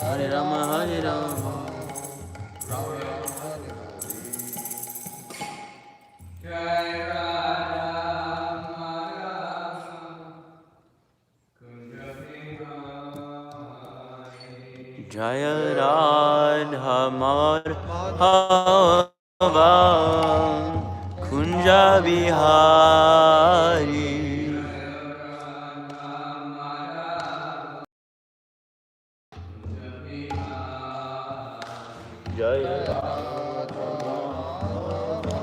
Hare Rama, Hare Rama, Rama Rama, Hare Jai Radha Madhava Kunja Bihari Jaya Radha Madhava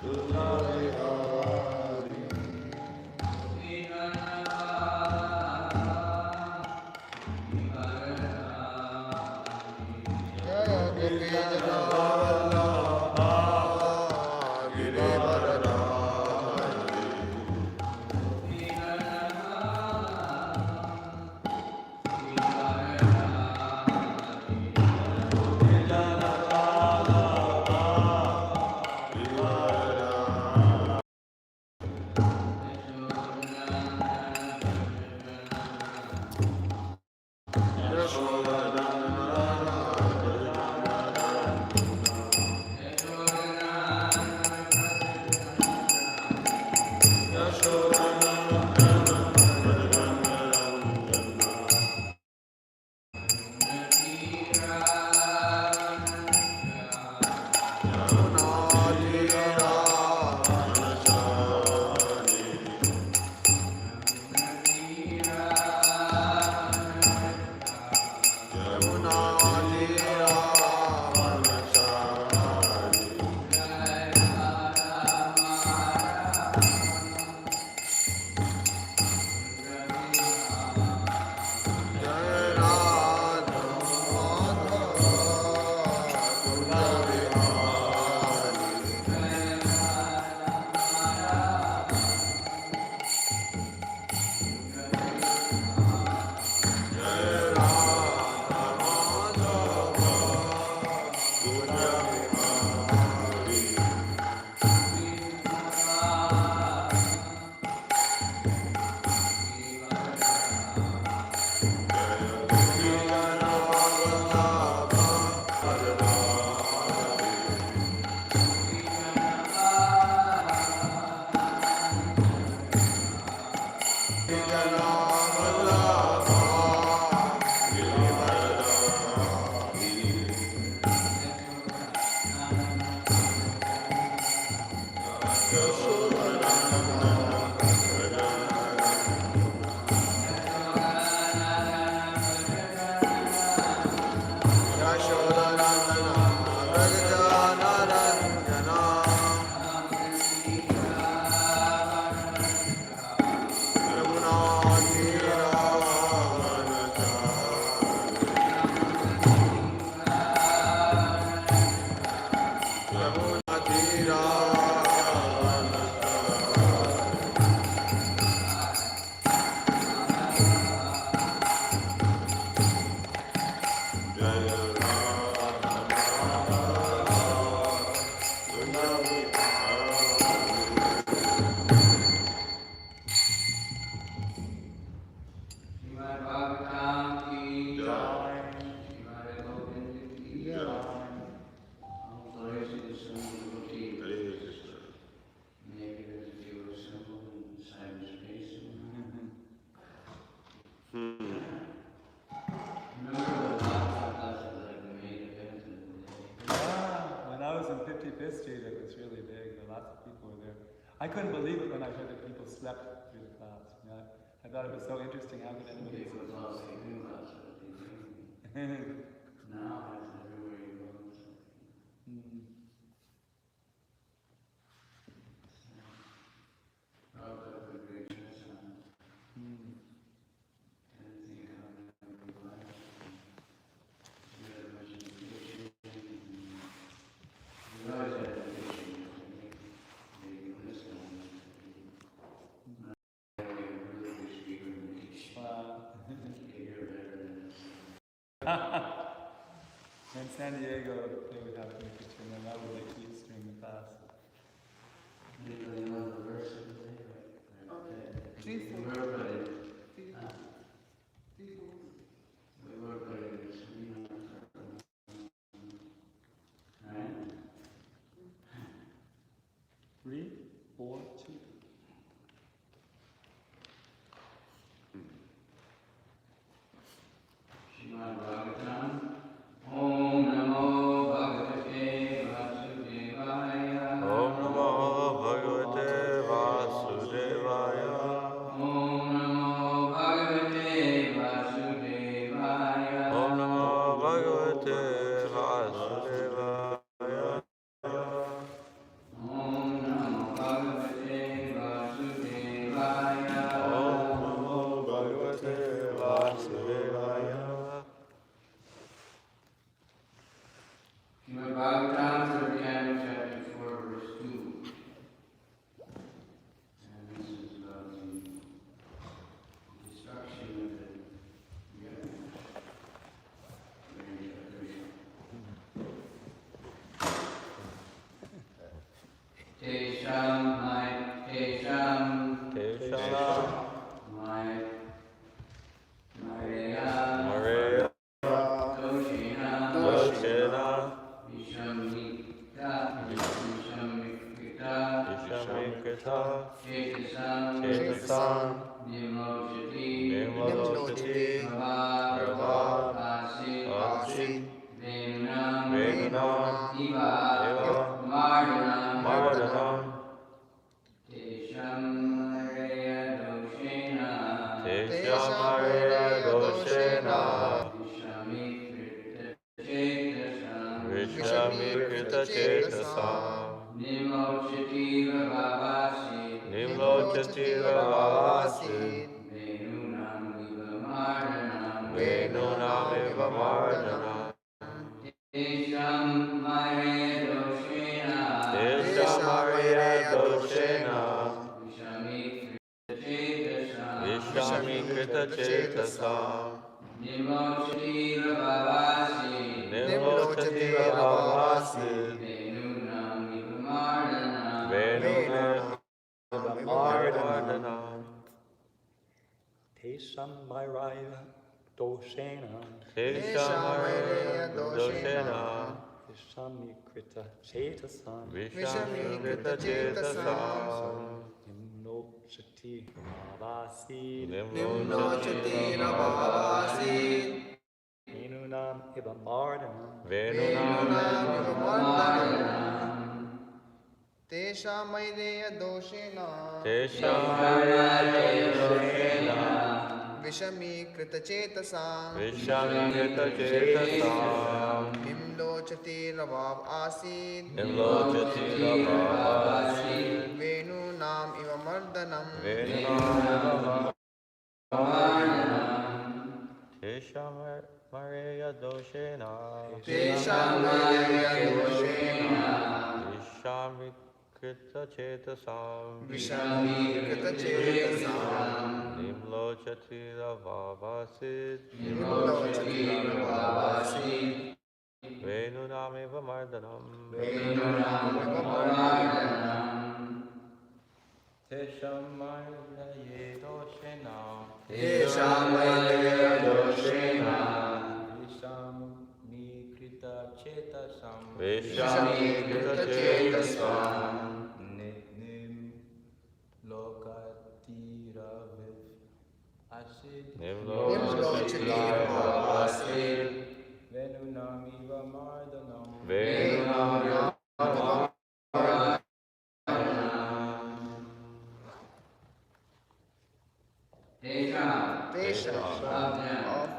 Kunja Bihari. Jaya Radha I couldn't believe it when I heard that people slept through the class. You know, I thought it was so interesting. How could anybody? People thought they knew class was teaching. Now it's everywhere you go. Prabhupada put great stress on it. Anything coming out of your life. You had a bunch of education. You always had education. You listen. In San Diego, they would have me teaching them. That would be kids during the class. Anybody know the verse of the day? Okay. We work on it. We work Vishamīkrita cetasam. Nimlochatīva bhavāsi. Nimlochatīva bhavāsi. Venunamiva mardanam. Tesham Maria doshena. Vishamīkrita cetasam. Nimlochatīva bhavāsi. Nimlochatīva bhavāsi. Venunamiva mardanam. Tesham Mairaya doshena. Tesham Maria doshena. Vishamīkrita cetasam. Vishamīkrita cetasam. Nimlochatīva bhavāsi. Nimlochatīva bhavāsi. Venunam iva mardanam. Venunamiva mardanam. Teshamaireya doshena. Teshamaireya doshena. Vishamīkrita cetasam. Vishamīkrita cetasam. Nimlochatīra bhavāsi. Nimlochatīra bhavāsi. Venunam iva mardanam. Venunamiva mardanam. Teshamaireya doshena. Teshamaireya doshena. Vishamīkrita cetasam. Vishamīkrita cetasam. Nimlochatīra bhavāsi. Nimlochatīra bhavāsi. Venunamiva mardanam. Venunamiva mardanam. Teshamaireya doshena. Teshamaireya doshena. Vishamīkrita cetasam. Vishamīkrita cetasam. Nimlochatīra bhavāsi. Venunamiva mardanam. Venunamiva mardanam. Tesham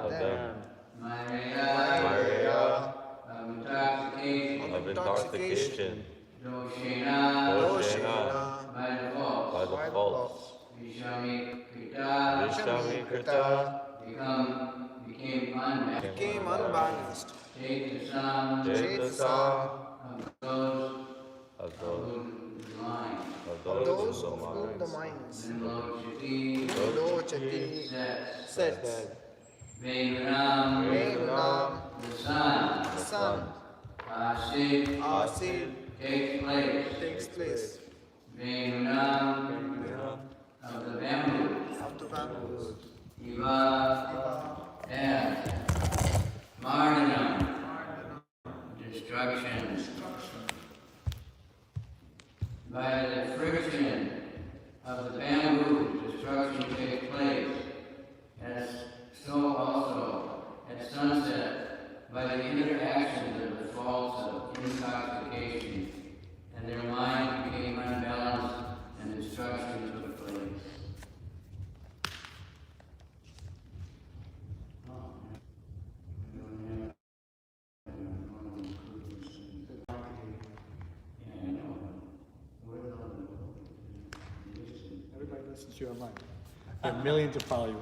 of them. Maria of intoxication. Doshena by the false. Vishamīkrita became unbalanced. Cetasam Of Those those of whom the minds. Nimlochati Nimlochati sets. Venunam Venunam the sun the sun. Asid Takes place. Venunam of the bamboos. Of the bamboos. Iva and Mardanam destruction. By the friction of the bamboo, destruction takes place. As so also at sunset, by the interactions of the faults of intoxication, and their minds became unbalanced and destruction took place. Everybody listens to you online. You have millions of followers.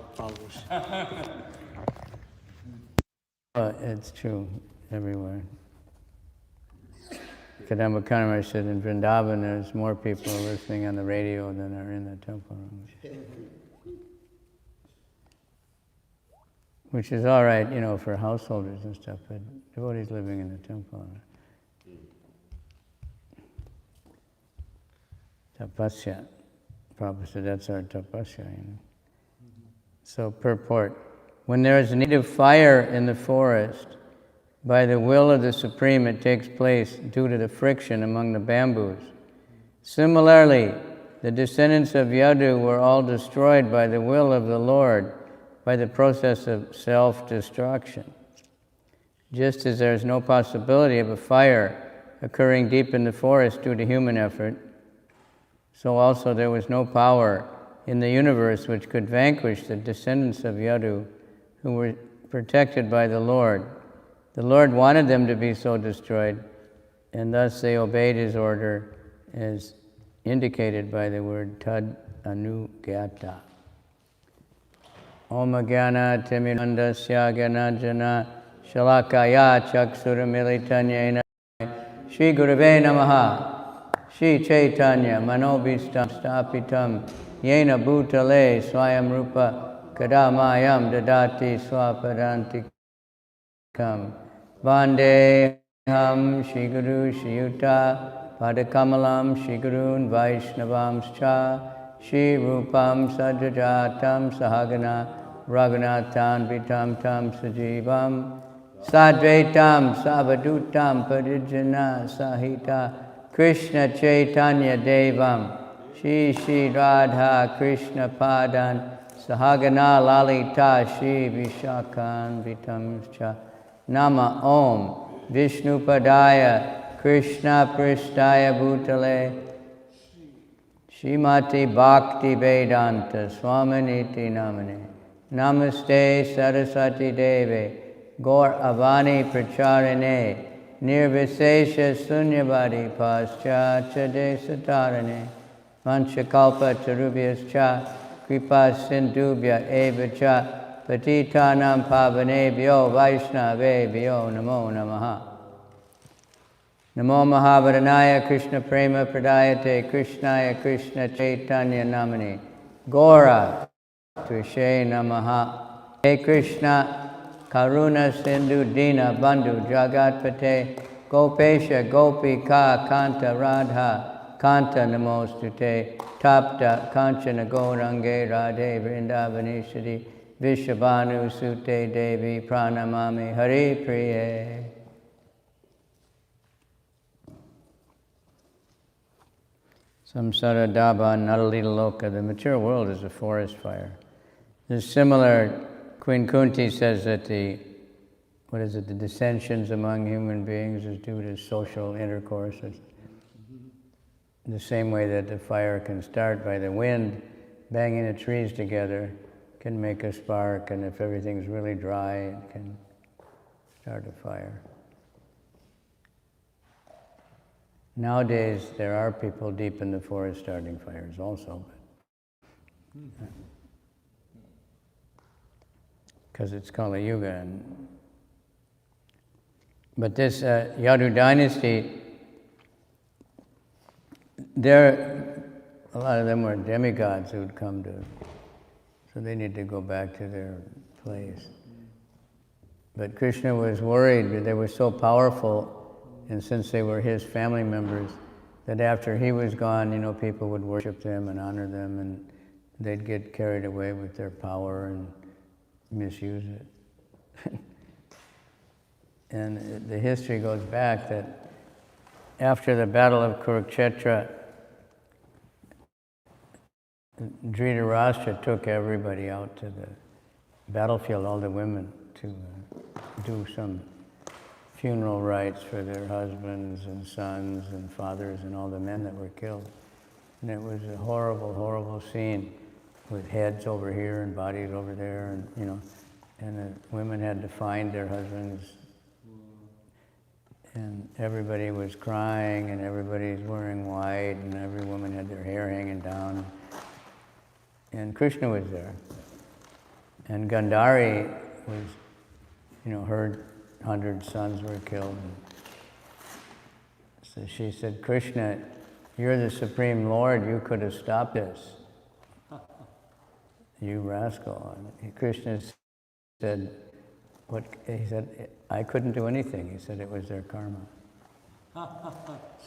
It's true everywhere. Kadamba Kanamar said in Vrindavan there's more people listening on the radio than are in the temple rooms. Which is all right, for householders and stuff, but devotees living in the temple. Tapasya. Prabhupada said that's our tapasya, So purport. When there is a need of fire in the forest, by the will of the Supreme it takes place due to the friction among the bamboos. Similarly, the descendants of Yadu were all destroyed by the will of the Lord by the process of self-destruction. Just as there is no possibility of a fire occurring deep in the forest due to human effort, so also there was no power in the universe which could vanquish the descendants of Yadu who were protected by the Lord the Lord wanted them to be so destroyed, and thus they obeyed his order as indicated by the word tad anugata. Om Gyana Timirandasya Gyanajana Shalakaya Chaksuramilitanyena Shri Gurave Namaha Shri Chaitanya Manobhistam Stapitam Yena Bhutale Swayam Rupa Kadamayam Dadati Swapadantikam Vande Ham Shri Guru Shri Yuta Padakamalam Shri Gurun Vaishnavamscha Shri Rupam Sajajatam Sahagana Raghunathan Vitam Tam Sajivam Sadvaitam Savadutam Parijana Sahita Krishna Chaitanya Devam Shri Shri Radha Krishna Padan Sahagana Lalita Shri Vishakan Vitamscha Nama Om Vishnu Padaya Krishna Pristaya Bhutale Shrimati Bhakti Vedanta Swaminiti Namane Namaste Saraswati Deve Gaur Avani Pracharine Nirvisesha Sunyavadi Paschatya Desatarane Vanchakalpa Tarubhyascha Kripa Sindhubhya Eva Cha Patitanam Pavanebhyo Vaishnavebhyo Namo Namaha Namo Mahavadhanaya Krishna Prema Pradayate Krishnaya Krishna Chaitanya Namani Gora Trishe Namaha Hey Krishna Karuna Sindhu Dina Bandhu Jagatpate Gopesha Gopika Kanta Radha Kanta Namostute Tapta Kanchana Gaurange Radhe Vrindavaneshwari Vishabhanu Sute Devi Pranamami Hari Priye. Samsara Daba Nalalita Loka, the material world is a forest fire. There's similar, Queen Kunti says that the dissensions among human beings is due to social intercourse. It's the same way that the fire can start by the wind, banging the trees together can make a spark, and if everything's really dry, it can start a fire. Nowadays, there are people deep in the forest starting fires also, because it's Kali Yuga. But this Yadu dynasty, a lot of them were demigods who'd come to, so they need to go back to their place. But Krishna was worried that they were so powerful, and since they were his family members, that after he was gone, people would worship them and honor them, and they'd get carried away with their power and misuse it. And the history goes back that after the Battle of Kurukshetra, Dhritarashtra took everybody out to the battlefield, all the women, to do some funeral rites for their husbands and sons and fathers and all the men that were killed. And it was a horrible, horrible scene with heads over here and bodies over there, and the women had to find their husbands. And everybody was crying, and everybody's wearing white, and every woman had their hair hanging down. And Krishna was there. And Gandhari was, heard 100 sons were killed. So she said, Krishna, you're the Supreme Lord, you could have stopped this. You rascal. And Krishna said, what? He said, I couldn't do anything. He said it was their karma.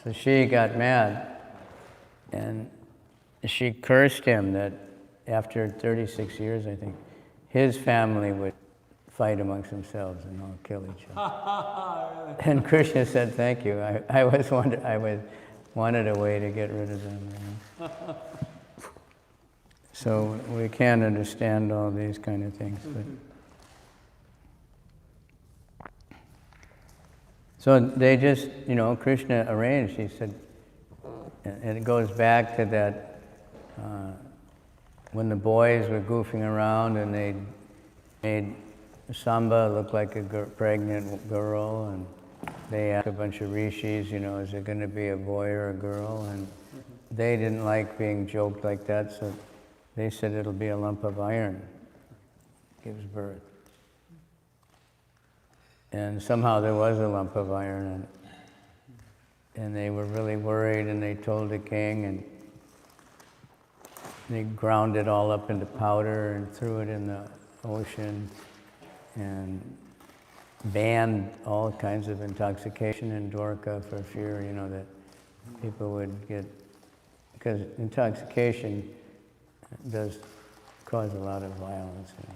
So she got mad, and she cursed him that after 36 years, I think, his family would fight amongst themselves and all kill each other. And Krishna said, thank you. I wanted a way to get rid of them. So we can't understand all these kind of things. But so they just, Krishna arranged, he said, and it goes back to that, when the boys were goofing around and they made Samba looked like a pregnant girl, and they asked a bunch of rishis, you know, is it going to be a boy or a girl? And they didn't like being joked like that, so they said it'll be a lump of iron, gives birth. And somehow there was a lump of iron, and they were really worried, and they told the king, and they ground it all up into powder and threw it in the ocean and banned all kinds of intoxication in Dwarka for fear, you know, that people would get, because intoxication does cause a lot of violence. You know.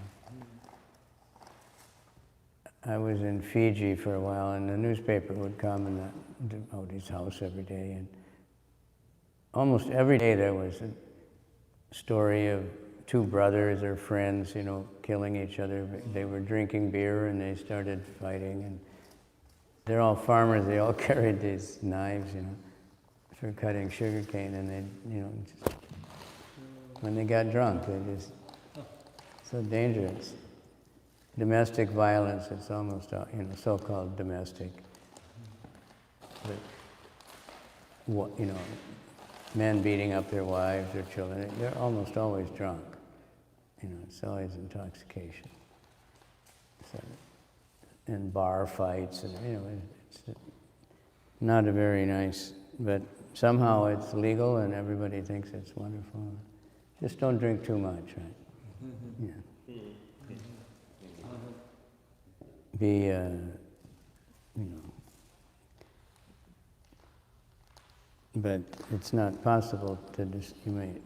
I was in Fiji for a while, and the newspaper would come and Odie's house every day, and almost every day there was a story of two brothers or friends, you know, killing each other. They were drinking beer and they started fighting, and they're all farmers. They all carried these knives, you know, for cutting sugarcane, and they, you know, just, when they got drunk, they just, so dangerous. Domestic violence, it's almost, you know, so-called domestic. But, what, you know, men beating up their wives or children, they're almost always drunk. You know, it's always intoxication. So, and bar fights, and you know, it's not a very nice, but somehow it's legal and everybody thinks it's wonderful. Just don't drink too much, right? Yeah. Be, you know, but it's not possible to discriminate.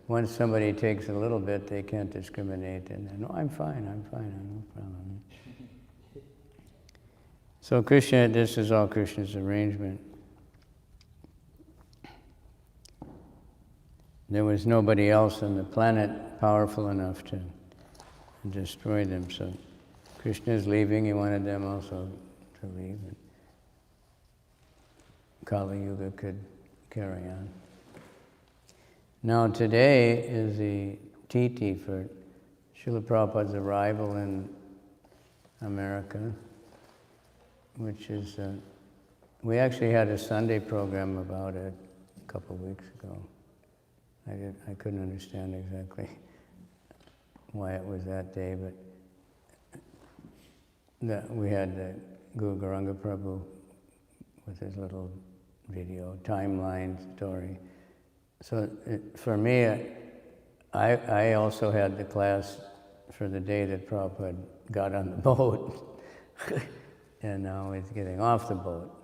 Once somebody takes a little bit, they can't discriminate, and no, I'm fine, I have no problem. So Krishna, this is all Krishna's arrangement. There was nobody else on the planet powerful enough to destroy them, so Krishna is leaving, he wanted them also to leave. And Kali Yuga could carry on. Now today is the Titi for Srila Prabhupada's arrival in America, which is, we actually had a Sunday program about it a couple of weeks ago. I couldn't understand exactly why it was that day, but we had Guru Gauranga Prabhu with his little video, timeline story. So for me, I also had the class for the day that Prabhupada got on the boat, and now he's getting off the boat.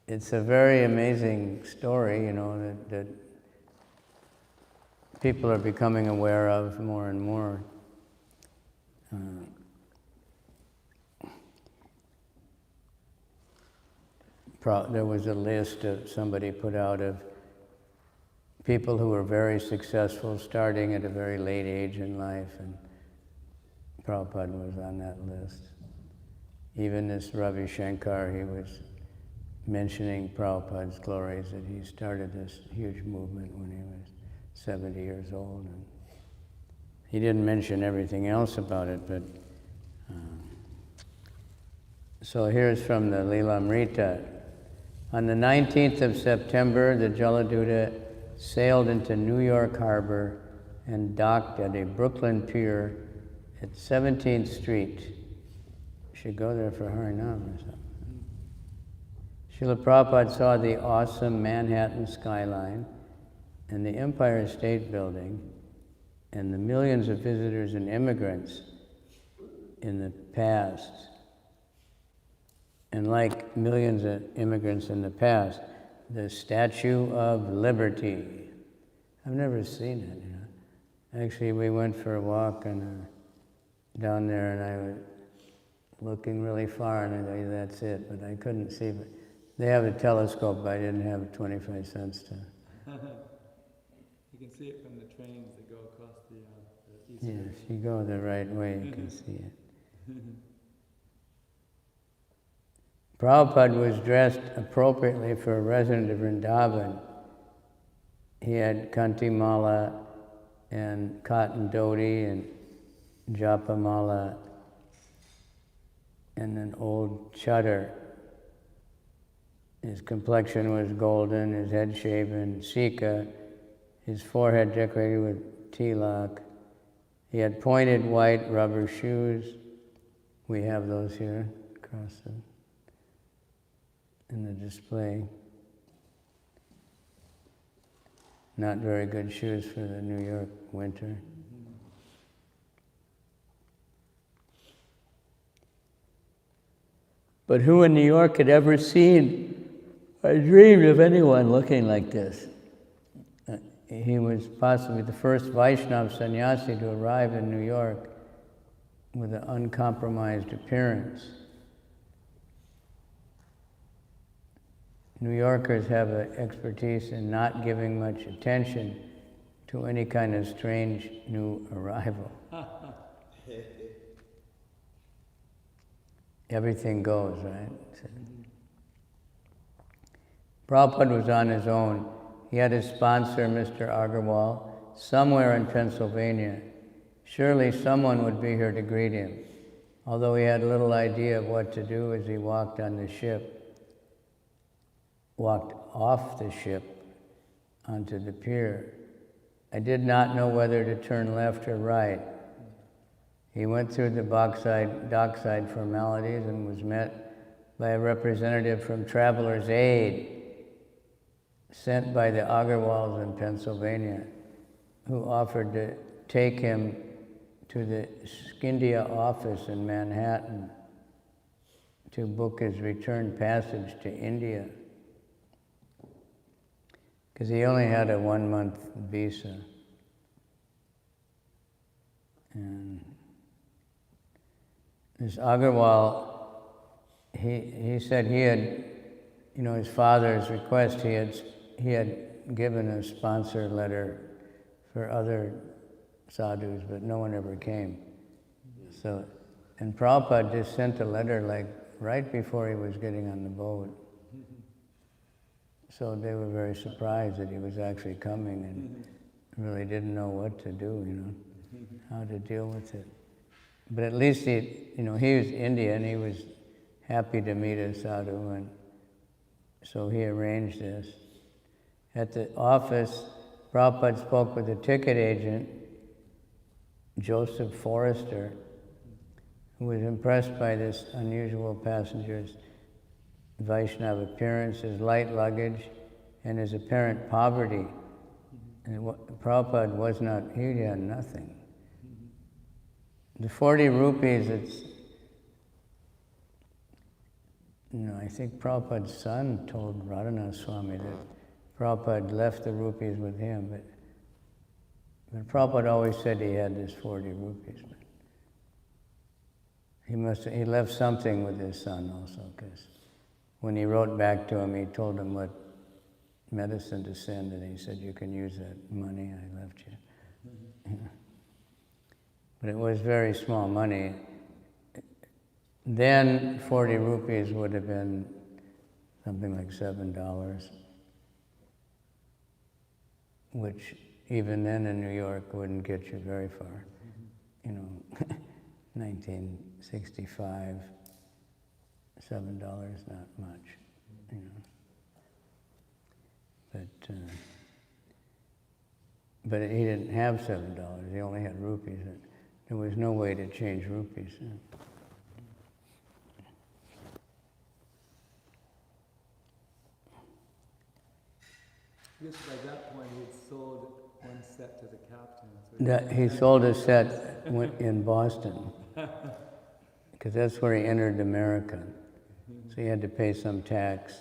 It's a very amazing story, you know, that people are becoming aware of more and more. There was a list that somebody put out of people who were very successful starting at a very late age in life, and Prabhupada was on that list. Even this Ravi Shankar, he was mentioning Prabhupada's glories, that he started this huge movement when he was 70 years old. And he didn't mention everything else about it, but so here's from the Lilamrita. On the 19th of September, the Jaladuta sailed into New York Harbor and docked at a Brooklyn pier at 17th Street. You should go there for Harinam or something. Srila Prabhupada saw the awesome Manhattan skyline and the Empire State Building and the millions of visitors and immigrants in the past. And like millions of immigrants in the past, the Statue of Liberty. I've never seen it, you know. Actually, we went for a walk and down there, and I was looking really far, and I thought, yeah, that's it, but I couldn't see. But they have a telescope, but I didn't have 25 cents to. You can see it from the trains that go across the east. Yeah, if you go the right way, you can see it. Prabhupada was dressed appropriately for a resident of Vrindavan. He had kanti mala and cotton dhoti, and japamala and an old chadar. His complexion was golden, his head shaven, sika, his forehead decorated with tilak. He had pointed white rubber shoes. We have those here across in the display. Not very good shoes for the New York winter. But who in New York had ever seen or dreamed of anyone looking like this? He was possibly the first Vaishnava sannyasi to arrive in New York with an uncompromised appearance. New Yorkers have an expertise in not giving much attention to any kind of strange new arrival. Everything goes, right? Prabhupada was on his own. He had his sponsor, Mr. Agarwal, somewhere in Pennsylvania. Surely someone would be here to greet him, although he had little idea of what to do as he walked on the ship, walked off the ship onto the pier. I did not know whether to turn left or right. He went through the dockside formalities and was met by a representative from Traveler's Aid, sent by the Agarwals in Pennsylvania, who offered to take him to the Scindia office in Manhattan to book his return passage to India, because he only had a 1-month visa. And this Agarwal, he said he had, his father's request, he had given a sponsor letter for other sadhus, but no one ever came. So, and Prabhupada just sent a letter like right before he was getting on the boat. So they were very surprised that he was actually coming and really didn't know what to do, how to deal with it. But at least he was Indian, he was happy to meet a sadhu, and so he arranged this. At the office, Prabhupada spoke with the ticket agent, Joseph Forrester, who was impressed by this unusual passenger's Vaishnava appearance, his light luggage, and his apparent poverty. And Prabhupada was not, he had nothing. The 40 rupees, I think Prabhupada's son told Radhanath Swami that Prabhupada left the rupees with him, but Prabhupada always said he had this 40 rupees. But he left something with his son also, because when he wrote back to him, he told him what medicine to send, and he said, you can use that money I left you. But it was very small money. Then 40 rupees would have been something like $7, which even then in New York wouldn't get you very far. 1965, $7, not much, But he didn't have $7, he only had rupees. There was no way to change rupees. I guess by that point he had sold one set to the captain. So He sold a set in Boston, because that's where he entered America. So he had to pay some tax.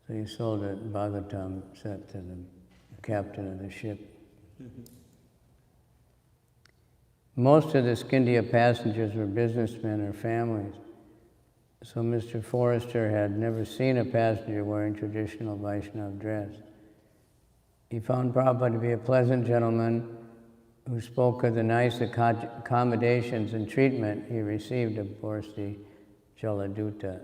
So he sold a Bhagavatam set to the captain of the ship. Most of the Scindia passengers were businessmen or families. So Mr. Forrester had never seen a passenger wearing traditional Vaishnava dress. He found Prabhupada to be a pleasant gentleman who spoke of the nice accommodations and treatment he received of Borsti Jaladuta.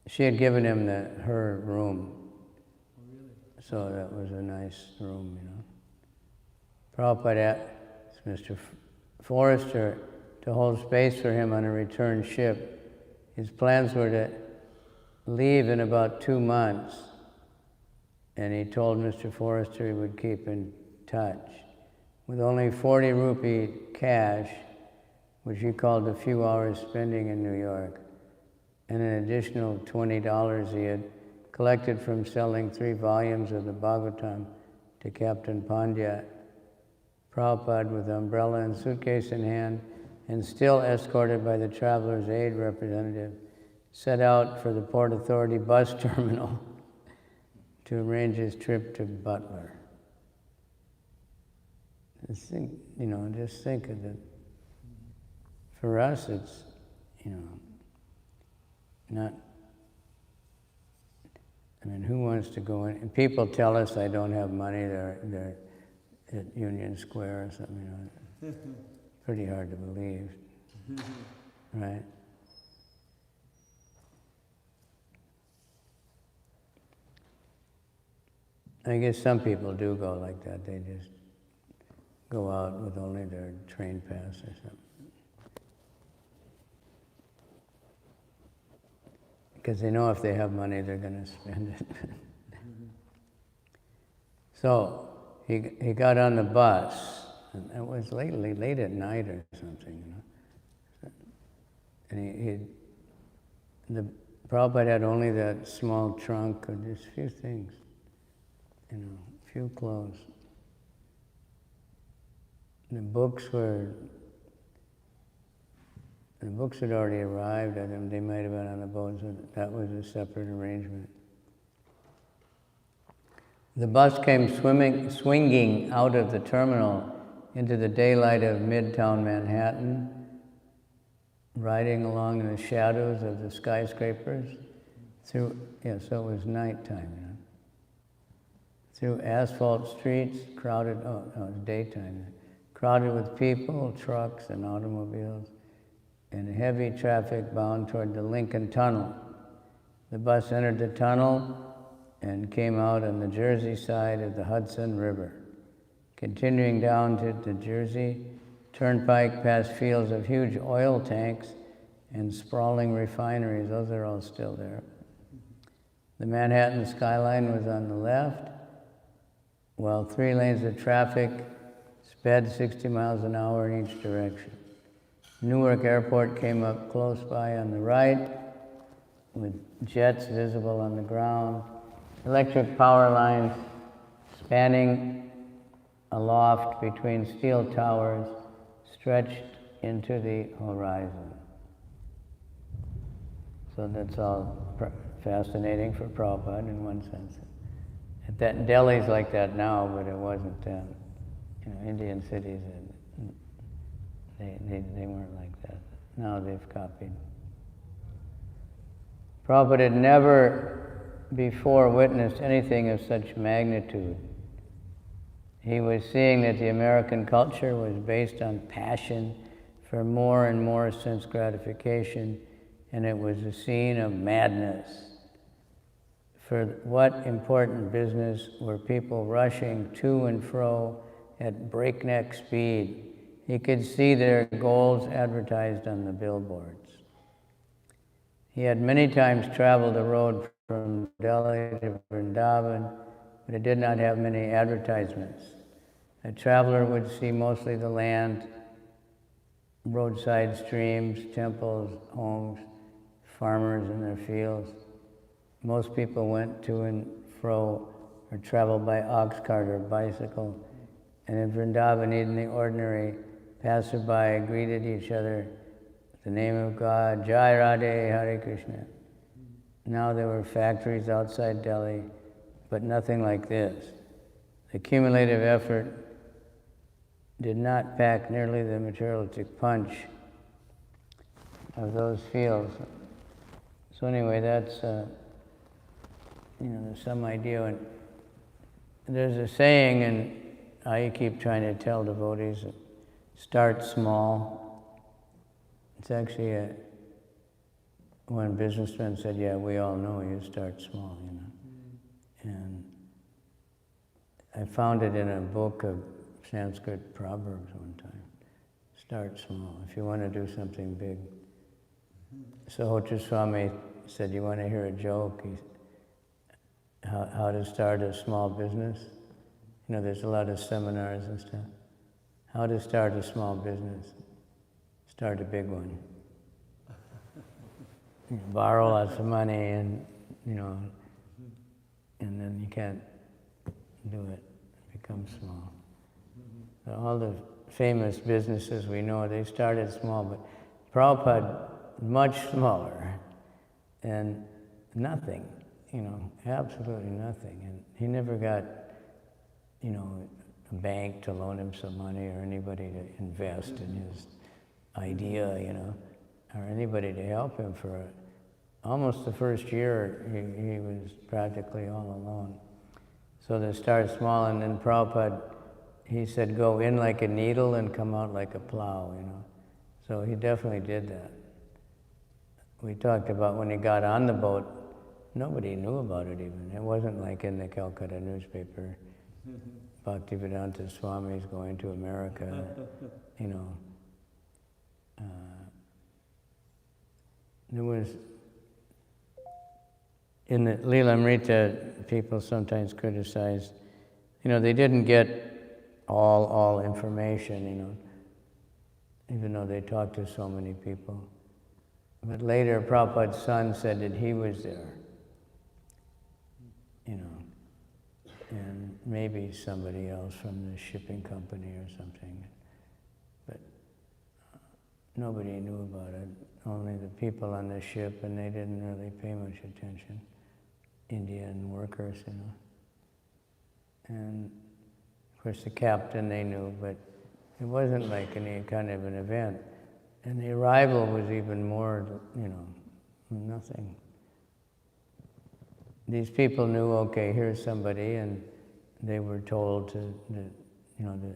She had given him her room. Oh, really? So that was a nice room, Prabhupada asked Mr. forester to hold space for him on a return ship. His plans were to leave in about 2 months, and he told Mr. Forrester he would keep in touch. With only 40 rupee cash, which he called a few hours spending in New York, and an additional $20 he had collected from selling 3 volumes of the Bhagavatam to Captain Pandya, Prabhupada, with umbrella and suitcase in hand, and still escorted by the Traveler's Aid representative, set out for the Port Authority bus terminal to arrange his trip to Butler. Just think of it. For us, it's, not, who wants to go in? And people tell us I don't have money, they're at Union Square or something, Pretty hard to believe, right? I guess some people do go like that. They just go out with only their train pass or something. Because they know if they have money, they're going to spend it. So he got on the bus, and it was late at night or something, And the Prabhupada had only that small trunk of just a few things, a few clothes. The books had already arrived at him. They might have been on the boat, so that was a separate arrangement. The bus came swinging out of the terminal into the daylight of Midtown Manhattan, riding along in the shadows of the skyscrapers so it was nighttime, Through asphalt streets, crowded, it was daytime, crowded with people, trucks, and automobiles, and heavy traffic bound toward the Lincoln Tunnel. The bus entered the tunnel and came out on the Jersey side of the Hudson River. Continuing down to the Jersey Turnpike past fields of huge oil tanks and sprawling refineries, those are all still there. The Manhattan skyline was on the left, while 3 lanes of traffic sped 60 miles an hour in each direction. Newark Airport came up close by on the right, with jets visible on the ground. Electric power lines spanning aloft between steel towers stretched into the horizon. So that's all fascinating for Prabhupada in one sense. Delhi's like that now, but it wasn't then. Indian cities, they weren't like that. Now they've copied. Prabhupada had never before witnessed anything of such magnitude. He was seeing that the American culture was based on passion for more and more sense gratification, and it was a scene of madness. For what important business were people rushing to and fro at breakneck speed? He could see their goals advertised on the billboards. He had many times traveled the road from Delhi to Vrindavan, but it did not have many advertisements. A traveler would see mostly the land, roadside streams, temples, homes, farmers in their fields. Most people went to and fro or traveled by ox cart or bicycle. And in Vrindavan, even the ordinary passerby greeted each other with the name of God, Jai Radhe, Hare Krishna. Now there were factories outside Delhi, but nothing like this. The cumulative effort did not pack nearly the materialistic punch of those fields. So anyway, that's, there's some idea. And there's a saying, and I keep trying to tell devotees, start small. It's actually one businessman said, yeah, we all know you start small, And I found it in a book of Sanskrit proverbs one time. Start small if you want to do something big. So HH Swami said, you want to hear a joke? How to start a small business? You know, there's a lot of seminars and stuff. How to start a small business. Start a big one. You borrow lots of money and, you know, and then you can't do it. It becomes small. So all the famous businesses we know, they started small, but Prabhupada, much smaller, and nothing, you know, absolutely nothing. And he never got, you know, a bank to loan him some money or anybody to invest in his idea, you know, or anybody to help him for almost the first year. He was practically all alone. So they started small, and then Prabhupada, he said, go in like a needle and come out like a plow, you know. So he definitely did that. We talked about when he got on the boat, nobody knew about it even. It wasn't like in the Calcutta newspaper, Bhaktivedanta Swami is going to America, you know. There was, in the Lilamrita, people sometimes criticized, you know, they didn't get all information, you know, even though they talked to so many people. But later, Prabhupada's son said that he was there, you know, and maybe somebody else from the shipping company or something. But nobody knew about it, only the people on the ship, and they didn't really pay much attention, Indian workers, you know. And of course the captain they knew, but it wasn't like any kind of an event. And the arrival was even more, you know, nothing. These people knew, okay, here's somebody, and they were told to you know, to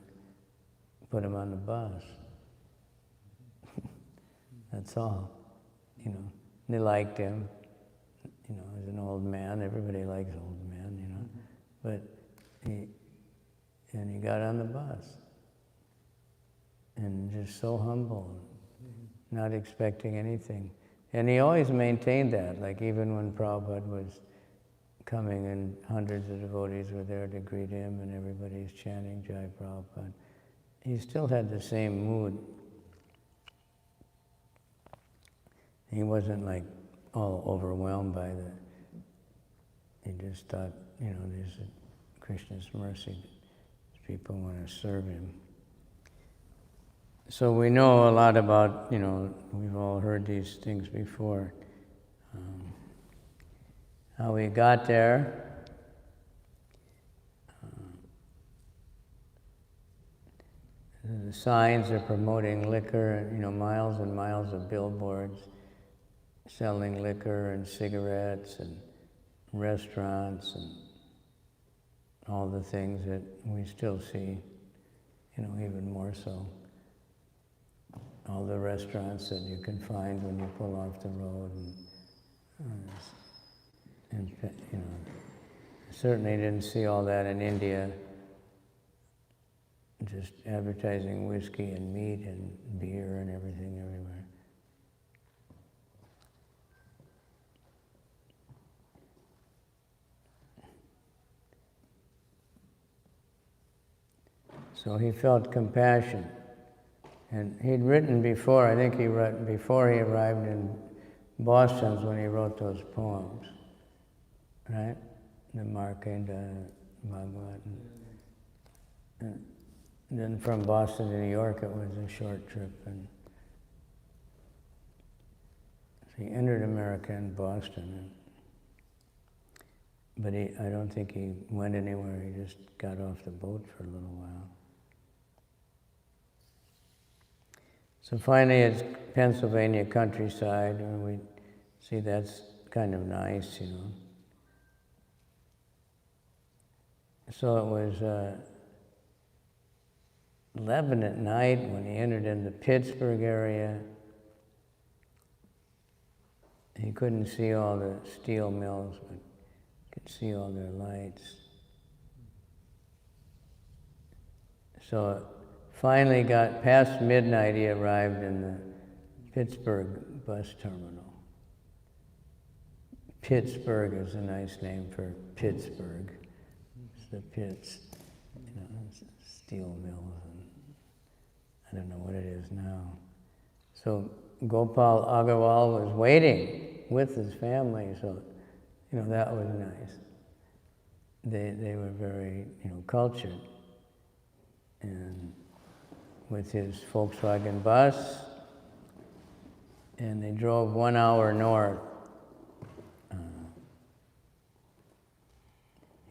put him on the bus. That's all, you know. They liked him, you know, as an old man. Everybody likes old men, you know. But he got on the bus, and just so humble, not expecting anything. And he always maintained that, like even when Prabhupada was coming and hundreds of devotees were there to greet him and everybody's chanting Jai Prabhupada, he still had the same mood. He wasn't like all overwhelmed by he just thought, you know, there's Krishna's mercy. People want to serve him. So we know a lot about, you know, we've all heard these things before. How we got there. The signs are promoting liquor, you know, miles and miles of billboards selling liquor and cigarettes and restaurants and all the things that we still see, you know, even more so. All the restaurants that you can find when you pull off the road, and you know, certainly didn't see all that in India. Just advertising whiskey and meat and beer and everything everywhere. So he felt compassion. And he'd written before, I think he wrote, before he arrived in Boston when he wrote those poems, right? The Markandeya Bhagavat. And then from Boston to New York, it was a short trip. And so he entered America in Boston. But I don't think he went anywhere. He just got off the boat for a little while. So finally, it's Pennsylvania countryside, and we see that's kind of nice, you know. So it was 11 at night when he entered in the Pittsburgh area. He couldn't see all the steel mills, but could see all their lights. So finally got past midnight, he arrived in the Pittsburgh Bus Terminal. Pittsburgh is a nice name for Pittsburgh. It's the pits, it's steel mills, and I don't know what it is now. So Gopal Agarwal was waiting with his family, so that was nice. They were very cultured, and with his Volkswagen bus, and they drove 1 hour north.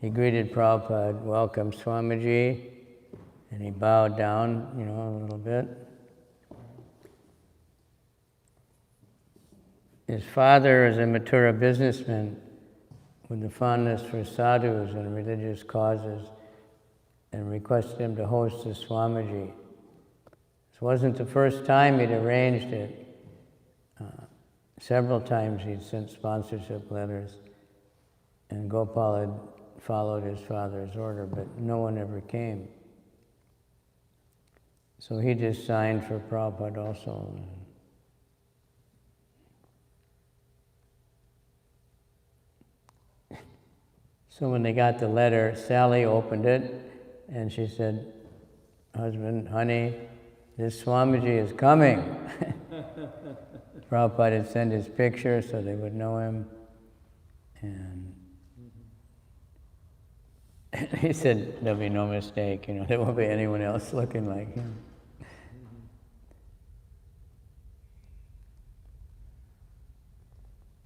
He greeted Prabhupada, welcome Swamiji, and he bowed down, a little bit. His father is a Mathura businessman with a fondness for sadhus and religious causes, and requested him to host the Swamiji. This wasn't the first time he'd arranged it. Several times he'd sent sponsorship letters, and Gopal had followed his father's order, but no one ever came. So he just signed for Prabhupada also. So when they got the letter, Sally opened it, and she said, husband, honey, this Swamiji is coming. Prabhupada had sent his picture so they would know him, and he said, there'll be no mistake, there won't be anyone else looking like him.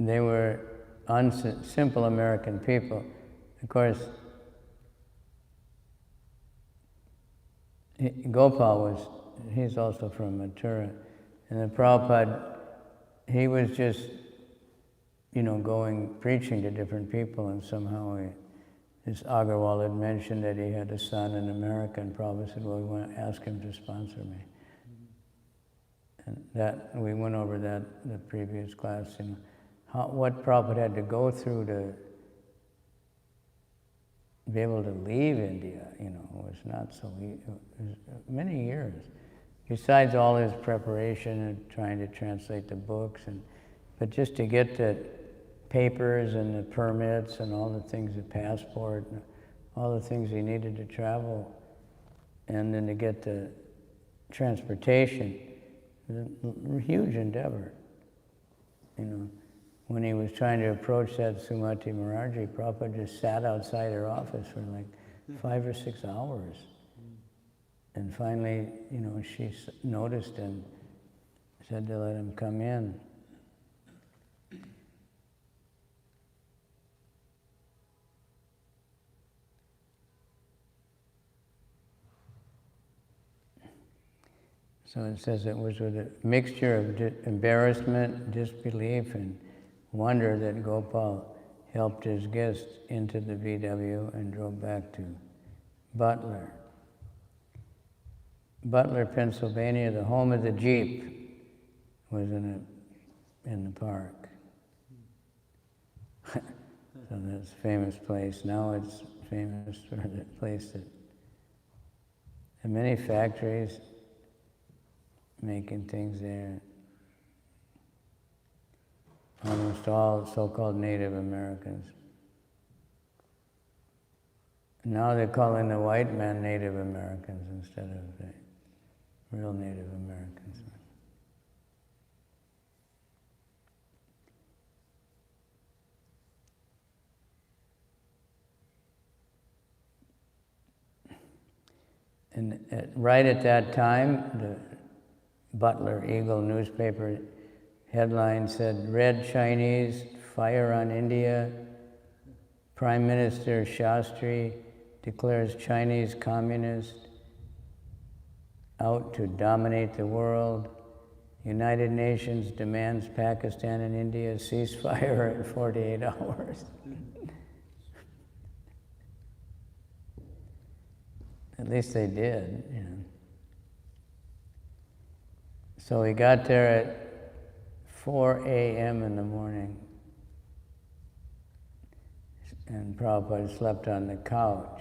They were simple American people. Of course, Gopal he's also from Mathura, and the Prabhupada, he was just, going, preaching to different people, and somehow this Agarwal had mentioned that he had a son in America, and Prabhupada said, well, we want to ask him to sponsor me. And we went over that in the previous class, what Prabhupada had to go through to be able to leave India, was not so easy. It was many years. Besides all his preparation and trying to translate the books, but just to get the papers and the permits and all the things, the passport, and all the things he needed to travel, and then to get the transportation, a huge endeavor. When he was trying to approach that Sumati Maharaji, Prabhupada just sat outside her office for like 5 or 6 hours. And finally, she noticed and said to let him come in. So it says it was with a mixture of embarrassment, disbelief, and wonder that Gopal helped his guests into the VW and drove back to Butler. Butler, Pennsylvania, the home of the Jeep, was in the park. So that's a famous place. Now it's famous for the place that had many factories making things there. Almost all so-called Native Americans. Now they're calling the white men Native Americans instead of the real Native Americans. And right at that time, the Butler Eagle newspaper headline said, Red Chinese, fire on India. Prime Minister Shastri declares Chinese communist out to dominate the world. United Nations demands Pakistan and India ceasefire in 48 hours. At least they did, So he got there at 4 a.m. in the morning, and Prabhupada slept on the couch.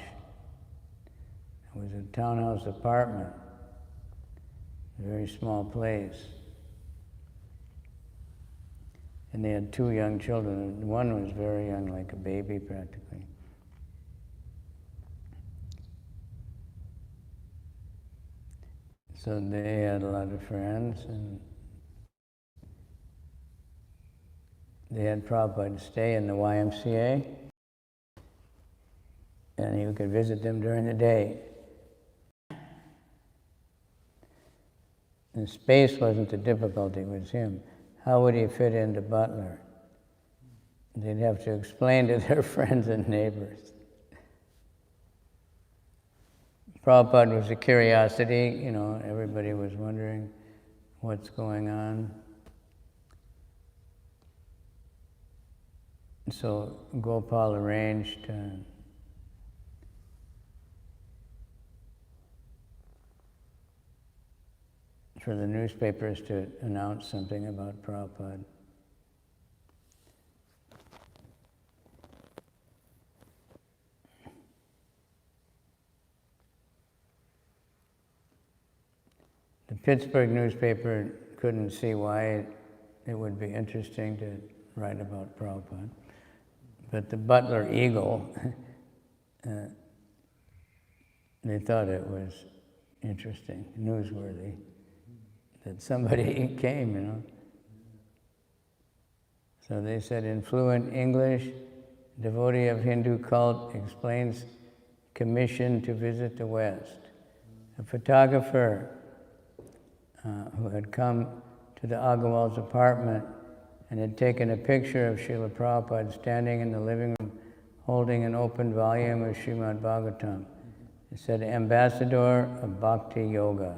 It was a townhouse apartment, a very small place. And they had 2 young children. One was very young, like a baby practically. So they had a lot of friends, and they had Prabhupada stay in the YMCA, and he could visit them during the day. And space wasn't the difficulty, it was him. How would he fit into Butler? They'd have to explain to their friends and neighbors. Prabhupada was a curiosity, you know, everybody was wondering what's going on. So Gopal arranged for the newspapers to announce something about Prabhupada. The Pittsburgh newspaper couldn't see why it would be interesting to write about Prabhupada. But the Butler Eagle, they thought it was interesting, newsworthy, that somebody came, you know. So they said, in fluent English, devotee of Hindu cult explains commission to visit the West. A photographer who had come to the Agarwal's apartment and had taken a picture of Srila Prabhupada standing in the living room holding an open volume of Srimad Bhagavatam. It said, Ambassador of Bhakti Yoga.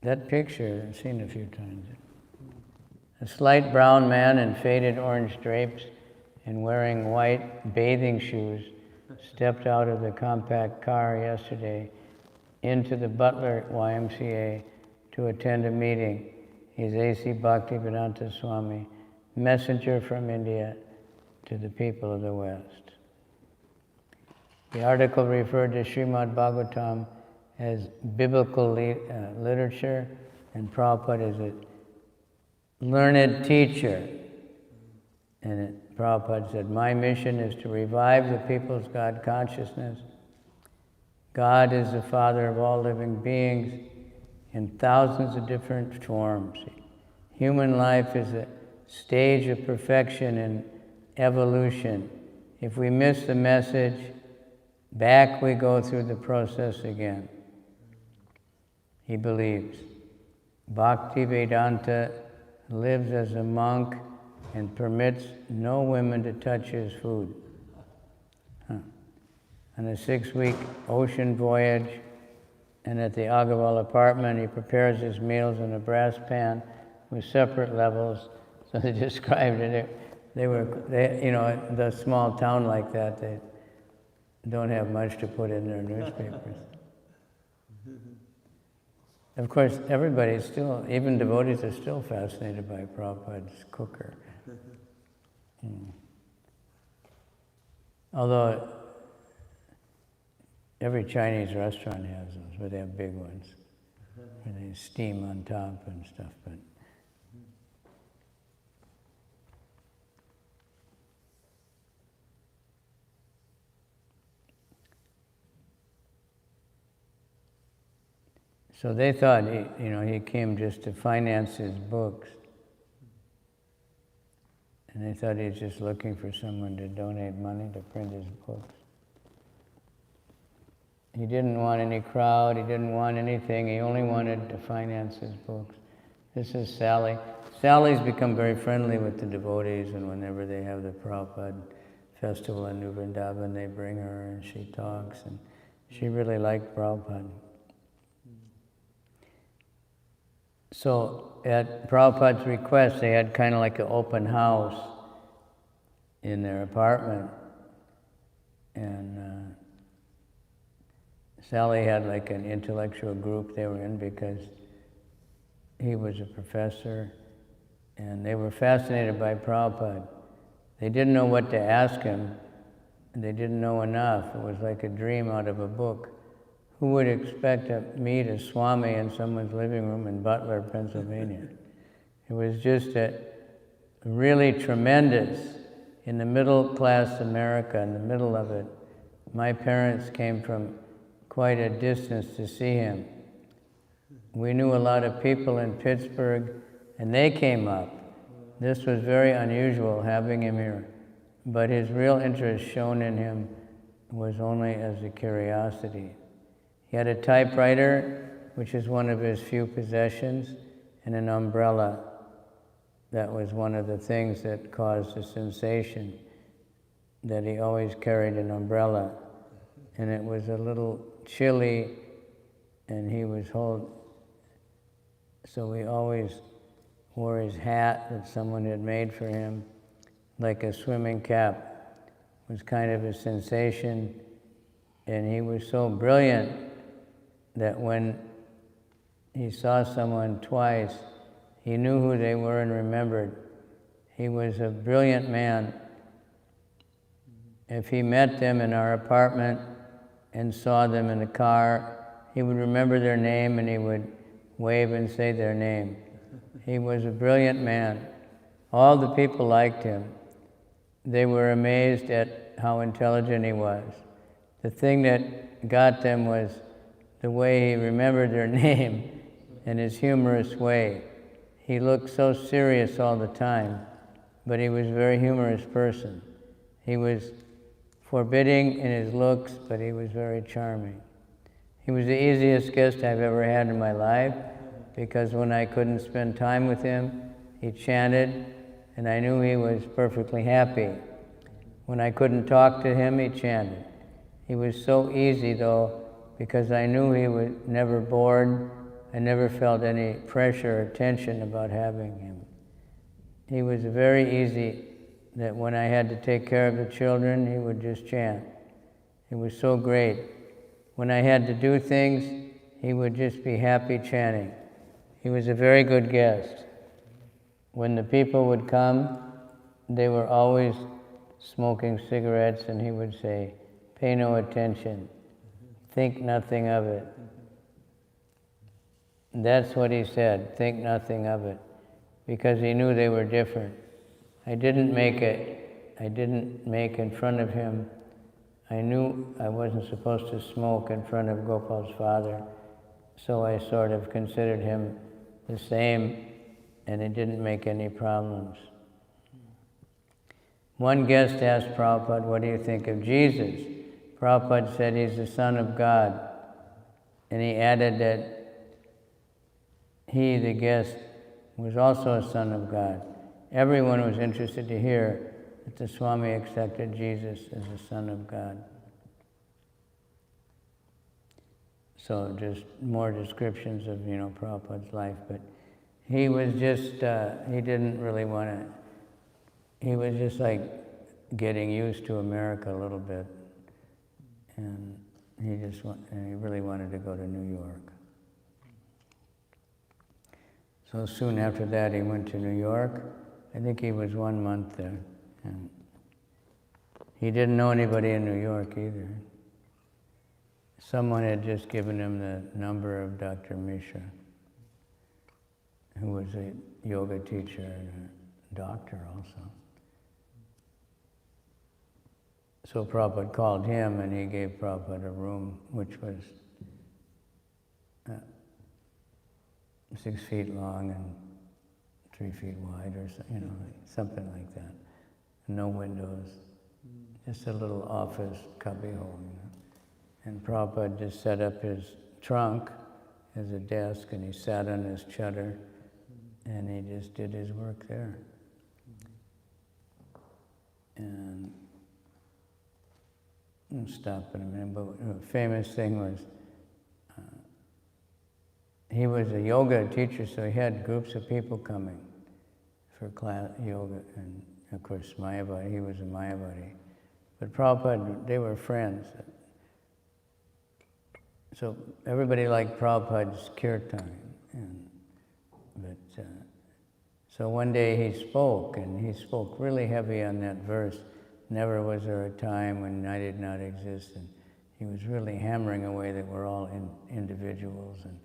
That picture, I've seen it a few times. A slight brown man in faded orange drapes and wearing white bathing shoes stepped out of the compact car yesterday into the Butler YMCA to attend a meeting. He's A.C. Bhaktivedanta Swami, messenger from India to the people of the West. The article referred to Srimad Bhagavatam as biblical literature, and Prabhupada is a learned teacher. And Prabhupada said, my mission is to revive the people's God consciousness. God is the Father of all living beings in thousands of different forms. Human life is a stage of perfection and evolution. If we miss the message, back we go through the process again. He believes. Bhaktivedanta lives as a monk and permits no women to touch his food. On a 6-week ocean voyage, and at the Agarwal apartment, he prepares his meals in a brass pan with separate levels. So they described it. They, you know, the small town like that, they don't have much to put in their newspapers. Of course, everybody's still, even devotees are still fascinated by Prabhupada's cooker. Although every Chinese restaurant has those, but they have big ones, where they steam on top and stuff. But so they thought he came just to finance his books, and they thought he was just looking for someone to donate money to print his books. He didn't want any crowd, he didn't want anything, he only wanted to finance his books. This is Sally. Sally's become very friendly with the devotees, and whenever they have the Prabhupada festival in New Vrindavan, they bring her and she talks, and she really liked Prabhupada. So at Prabhupada's request, they had kind of like an open house in their apartment, and Sally had like an intellectual group they were in because he was a professor, and they were fascinated by Prabhupada. They didn't know what to ask him, and they didn't know enough. It was like a dream out of a book. who would expect to meet a Swami in someone's living room in Butler, Pennsylvania? It was just really tremendous. In the middle class America, in the middle of it, my parents came from quite a distance to see him. We knew a lot of people in Pittsburgh, and they came up. This was very unusual, having him here. But his real interest shown in him was only as a curiosity. He had a typewriter, which is one of his few possessions, and an umbrella. That was one of the things that caused the sensation, that he always carried an umbrella. And it was a little chilly, and he was so he always wore his hat that someone had made for him, like a swimming cap. It was kind of a sensation, and he was so brilliant that when he saw someone twice, he knew who they were and remembered. He was a brilliant man. If he met them in our apartment and saw them in the car, he would remember their name and he would wave and say their name. He was a brilliant man. All the people liked him. They were amazed at how intelligent he was. The thing that got them was the way he remembered their name and his humorous way. He looked so serious all the time, but he was a very humorous person. He was forbidding in his looks, but he was very charming. He was the easiest guest I've ever had in my life, because when I couldn't spend time with him, he chanted, and I knew he was perfectly happy. When I couldn't talk to him, he chanted. He was so easy, though, because I knew he was never bored. I never felt any pressure or tension about having him. He was very easy, that when I had to take care of the children, he would just chant. It was so great. When I had to do things, he would just be happy chanting. He was a very good guest. When the people would come, they were always smoking cigarettes, and he would say, "Pay no attention, think nothing of it." That's what he said, think nothing of it, because he knew they were different. I didn't make in front of him. I knew I wasn't supposed to smoke in front of Gopal's father, so I sort of considered him the same, and it didn't make any problems. One guest asked Prabhupada, "What do you think of Jesus?" Prabhupada said he's the Son of God, and he added that he, the guest, was also a son of God. Everyone was interested to hear that the Swami accepted Jesus as a son of God. So just more descriptions of, Prabhupada's life, but he was just, he didn't really want to, he was just like getting used to America a little bit, and he really wanted to go to New York. So soon after that, he went to New York. I think he was 1 month there. And he didn't know anybody in New York either. Someone had just given him the number of Dr. Mishra, who was a yoga teacher and a doctor also. So Prabhupada called him, and he gave Prabhupada a room which was 6 feet long and 3 feet wide, or something like that. No windows, just a little office cubbyhole. And Prabhupada just set up his trunk as a desk, and he sat on his chutter, and he just did his work there. And I'll stop in a minute, but a famous thing was, he was a yoga teacher, so he had groups of people coming for class yoga, and of course Mayavadi, he was a Mayavadi. But Prabhupada, they were friends. So everybody liked Prabhupada's kirtan. So one day he spoke, and he spoke really heavy on that verse, "Never was there a time when I did not exist." And he was really hammering away that we're all individuals, and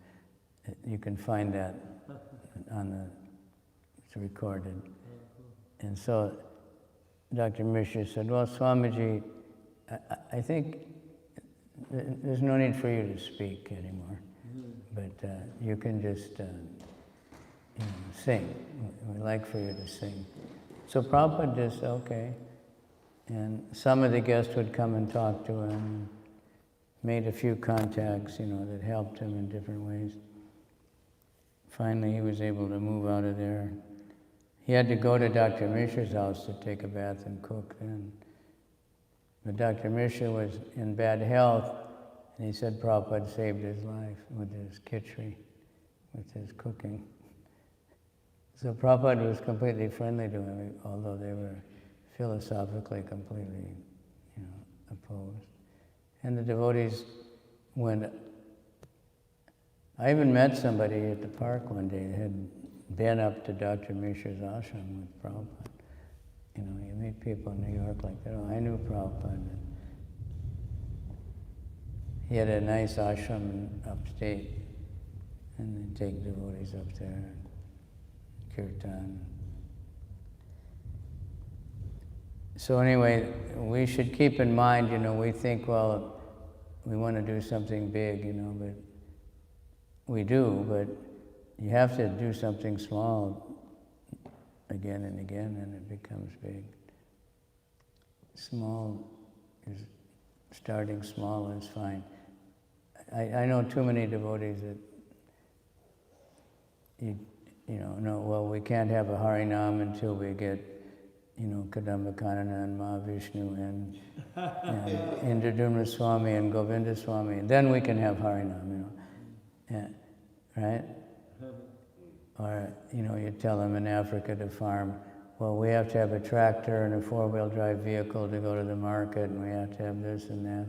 you can find that it's recorded. And so Dr. Mishra said, well, Swamiji, I think there's no need for you to speak anymore, but you can just sing. We'd like for you to sing. So Prabhupada just, okay. And some of the guests would come and talk to him, made a few contacts, that helped him in different ways. Finally, he was able to move out of there. He had to go to Dr. Mishra's house to take a bath and cook then. But Dr. Mishra was in bad health, and he said Prabhupada saved his life with his khichdi, with his cooking. So Prabhupada was completely friendly to him, although they were philosophically completely, opposed. And the devotees went. I even met somebody at the park one day that had been up to Dr. Mishra's ashram with Prabhupada. You meet people in New York like that. Oh, I knew Prabhupada. He had a nice ashram in upstate, and they'd take devotees up there, kirtan. So anyway, we should keep in mind, we think, well, we want to do something big, but we do, but you have to do something small again and again, and it becomes big. Starting small is fine. I know too many devotees that well, we can't have a Harinam until we get, Kadamba Kanana and Mahavishnu and Indradumna Swami and Govinda Swami, and then we can have Harinam, right? Or, you tell them in Africa to farm, well, we have to have a tractor and a four-wheel drive vehicle to go to the market, and we have to have this and that.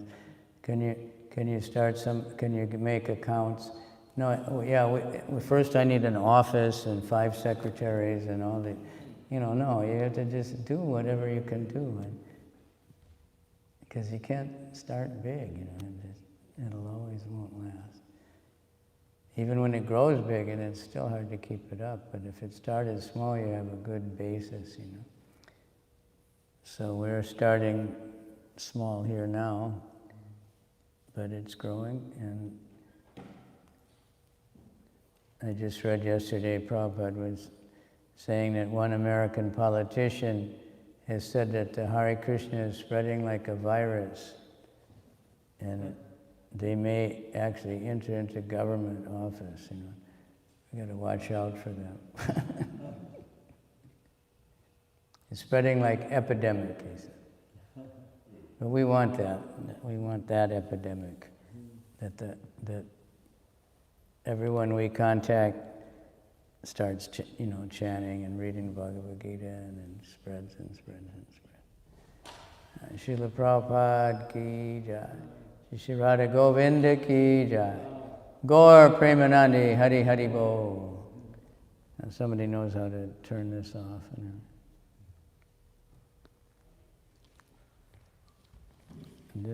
Can you make accounts? No, first I need an office and 5 secretaries and all the, no, you have to just do whatever you can do. Because you can't start big, it'll always won't last. Even when it grows big, and it's still hard to keep it up, but if it started small, you have a good basis, So we're starting small here now, but it's growing, and I just read yesterday, Prabhupada was saying that one American politician has said that the Hare Krishna is spreading like a virus, and they may actually enter into government office, We got to watch out for them. It's spreading like epidemic, he said. But we want that. We want that epidemic. That everyone we contact starts, chanting and reading Bhagavad Gita, and then spreads and spreads and spreads. Srila Prabhupada ki jai. Shri Radha Govinda ki jai. Gaur Premanandi Hari Hari Bo. Now somebody knows how to turn this off. This